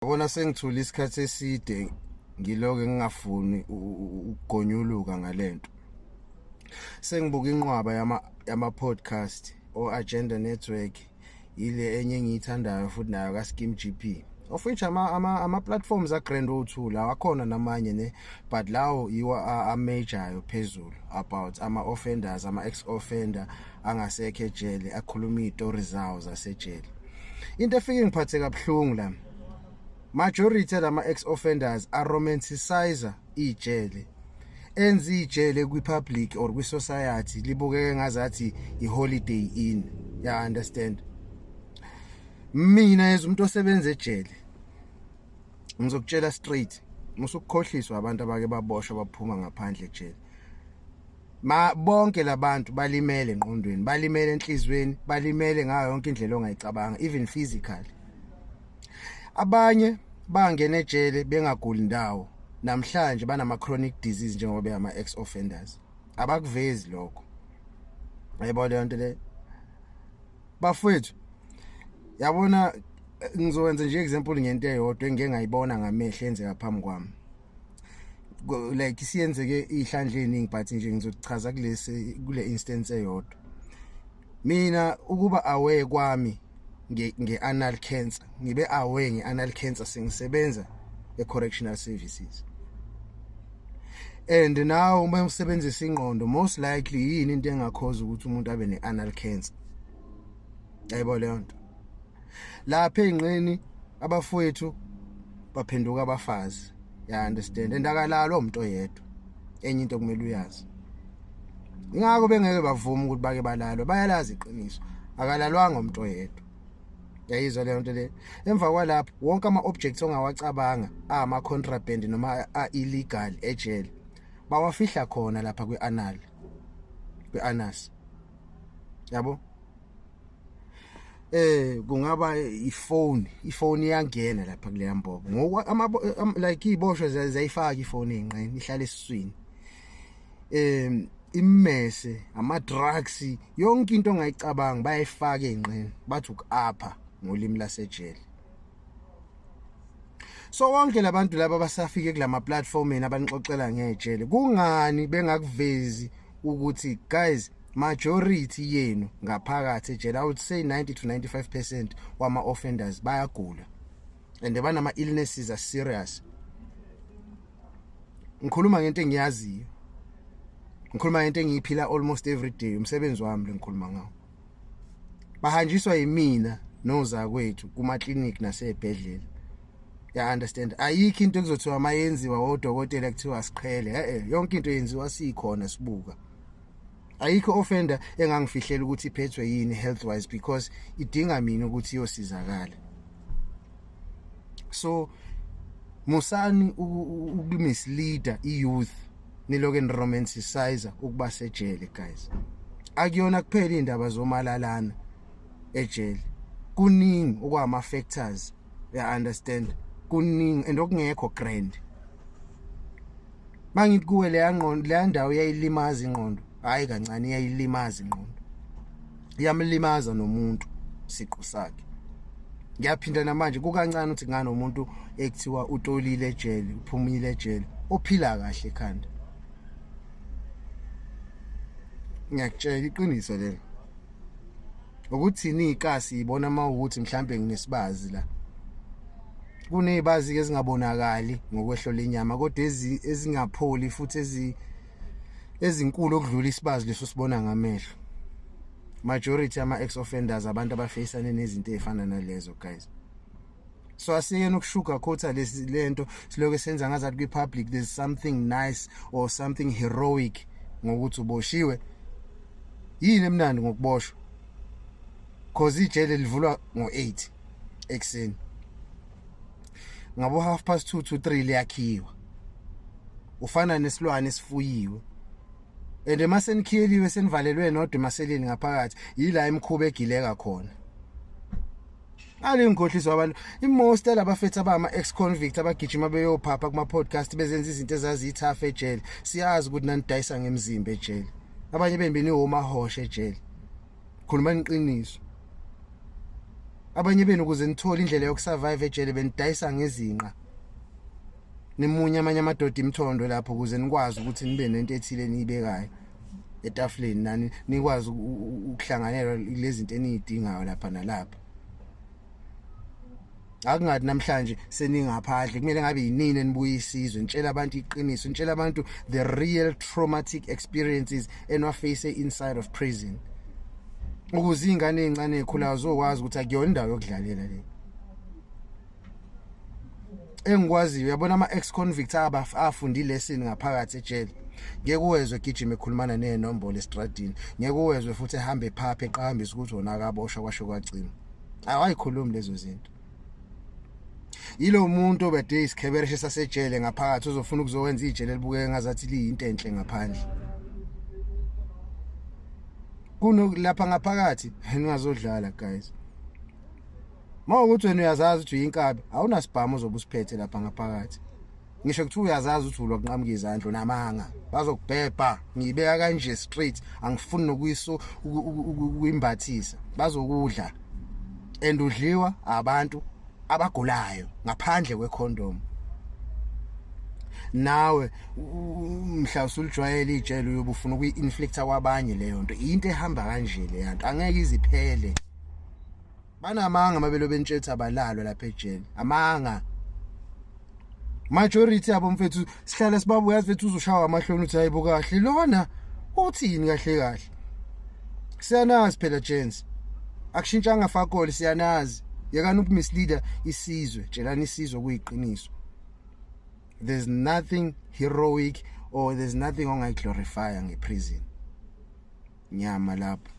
Bona sengithula isikhathi eside ngiloke ngingafuni ukugonyuluka ngalento. Sengibuka inqwaba yama podcast o-Agenda Network ile enye engiyithandayo futhi nayo kaSkim GP. Of which ama platforms agrand o2 la akhona namanye ne but lawo yiwa major phezulu about ama offenders ama ex offender angasekho ejele akhuluma izitori zawo zasejele. Into efike ngiphathe kabuhlungu la majority lama ex offenders are romanticizer ijele enzi ijele kwi public or kwi society libukeke ngazathi iholiday inn. Ya understand? Mina as umuntu osebenza ejele ngizokutshela straight musukukhohliswa abantu abake baboshwa baphuma ngaphandle ejele. Bonke labantu balimele engqondweni, balimele enhlizweni, balimele ngayo yonke indlela ongayicabanga, even physically. Abanye bangena ejele bengaguli ndawo namhlanje banama chronic disease njengoba ama ex offenders. Abakuvezi lokho. Ayibona le nto le. Bafowethu yabona ngizowenza nje example ngento eyodwa engeke ngayibona ngamehlo enzeka phambi kwami. Like siyenzeke ihlandle eningi but nje ngizochaza kule instance eyodwa. Mina ukuba aware kwami nge-anal cancer, ngibe aware nge-anal cancer sengisebenza e-correctional services. And now uma usebenzisa ingqondo most likely yini into engakhoza ukuthi umuntu abe ne-anal cancer. Ayibona le nto. Lapha engqeni abafowethu baphenduka abafazi. Ya understand? Endakalalo umuntu oyedwa. Enye into kumele uyazi. Ingakho bengeke bavuma ukuthi bake balalwe, bayalazi iqiniso. Akalalwanga umuntu oyedwa. Yayizwa le nto le. Emva kwalapho wonke ama objects ongawacabanga ama contraband noma illegal ejele bawafihla khona lapha kwi-anal, kwi-anus. Yabo? Kungaba ifone iyangena lapha kule yambobo. Ngoku like iboshwe zayifaka ifone engqeni ihlala esiswini. Immese, ama drugs, yonke into ongayicabanga bayayifaka engqeni. Bathi ukapha ngolimi lasejele. So wonke labantu laba basafike kulama platformeni abanixoxela ngejele. Kungani bengakuvezi ukuthi guys majority yenu ngaphakathi ejele, I would say 90 to 95% wama offenders bayagula and banama illnesses are serious. Ngikhuluma ngento engiyaziyo. Ngikhuluma ngento engiyiphila almost every day, umsebenzi wami lo ngikhuluma ngawo. Bahanjiswa yimina noza kwethu kuma clinic nasebhedlela. Ya understand? Ayikho into ekuzothiwa mayenziwa odokotela kuthiwa siqhele. Yonke into yenziwa sikhona sibuka. Ayikho offender engangifihlela ukuthi iphethwe yini health wise because idinga mina ukuthi iyosizakala. So musani ukumisleader i-youth niloke niromanticizer ukuba sejele guys. Akuyona kuphela indaba zomalalana ejele. Kuningi okwama factors. Ya understand? Kuningi and okungekho grand. Mangithi kuwe le ndawo yayilimaza ingqondo. Hayi kancane iyayilimaza ingqondo. Iyamlimaza nomuntu siqu sakhe. Ngiyaphinda namanje kukancane ukuthi ngane umuntu ekuthiwa utolile ejele, uphumile ejele, ophila kahle ekhanda. Ngiyakutshela iqiniso lelo. Ukuthi ni ikasi ibona mawukuthi mhlambe nginesibazi la. Kunezibazi ke zingabonakali ngokwehlola inyama kodwa ezingapholi futhi ezinkulu okudlula isibazi leso sibona ngamehlo. Majority ama ex offenders abantu abafacane nezinto ezifana nalezo guys. So asiyena ukushuka khotha lento siloke senza ngazathi kwi public there's something nice or something heroic ngokuthi uboshiwe. Yini emnandi ngokuboshwa? Cause ijele livulwa ngo8 ekseni. Ngabo 2:30 to 3 liyakhiwa. Ufana nesilwane esifuyiwe. And mase nikhiyeliwe senivalelwe nodwa emaseleni ngaphakathi yila imkhuba egileka khona. Ale ngikhohliswa abantu imost labafethu abama ex convict abagijima beyophapha kuma podcast bezenza izinto ezazithafa ejele. Siyazi ukuthi nanidayisa ngemzimba ejele. Abanye bembeni omahosha ejele. Khuluma iqiniso. abanye benu ukuze nithole indlela yokusurvive ejele benidayisa ngezinqa nemunye amanye amadoda imthondo lapho ukuze nikwazi ukuthi nibe nento ethile niyibekayo etafuleni nani nikwazi ukuhlanganela lezi zinto enizidingayo lapha nalapha. Akungathi namhlanje seningaphandle kumele ngabe yinini enibuye isizwe nitshela abantu iqiniso, nitshela abantu the real traumatic experiences enwaface inside of prison, ukuze ingane ezincane ezikhulayo zokwazi ukuthi akuyona indawo yokudlalela le. Engikwaziyo uyabona ama ex convicts afunda ilesson ngaphakathi ejele, ngeke uwezwe gijima ekhulumana nezinombolo estradini, ngeke uwezwe futhi ehambe phapha eqhambisa ukuthi wona akaboshwa kwasho kwagcina. Awayikhulumi lezo zinto. Yilo muntu obede isikhebereshe sasejele ngaphakathi uzofuna ukuzokwenza ijele libukeke ngazathi liyinto enhle ngaphandle. Kuno lapha ngaphakathi ningazodlala guys. Mawukuthi wena uyazazi ukuthi uyinkabi, awunasibhamu uzobusiphethe lapha ngaphakathi. Ngisho ukuthi uyazazi ukuthi ulwa kunqamuka izandla namanga bazokubhebha ngiyibeka kanje straight, angifuni nokuyiso ukuyimbathisa, bazokudla and udliwa abantu abagulayo ngaphandle kwecondom. Nawe mhla usulijwayele ijele uyobufuna ukuyi-inflicta kwabanye leyo nto, into ehamba kanje le yanto angeke iziphele. Banamanga mabelo bentshela abalalo lapha ejele, amanga majority yabo mfethu sihlala sibabu yazi fethu uzushawa amahloni uthi hayibo kahle lona uthini kahle kahle. Siyanazi phela gents, akushintshanga fakole siyanazi. Yekani ukumisleader isizwe, tshelani isizwe kuyiqiniso. There's nothing heroic or there's nothing ongayiglorify ngeprison. Nyama lapho.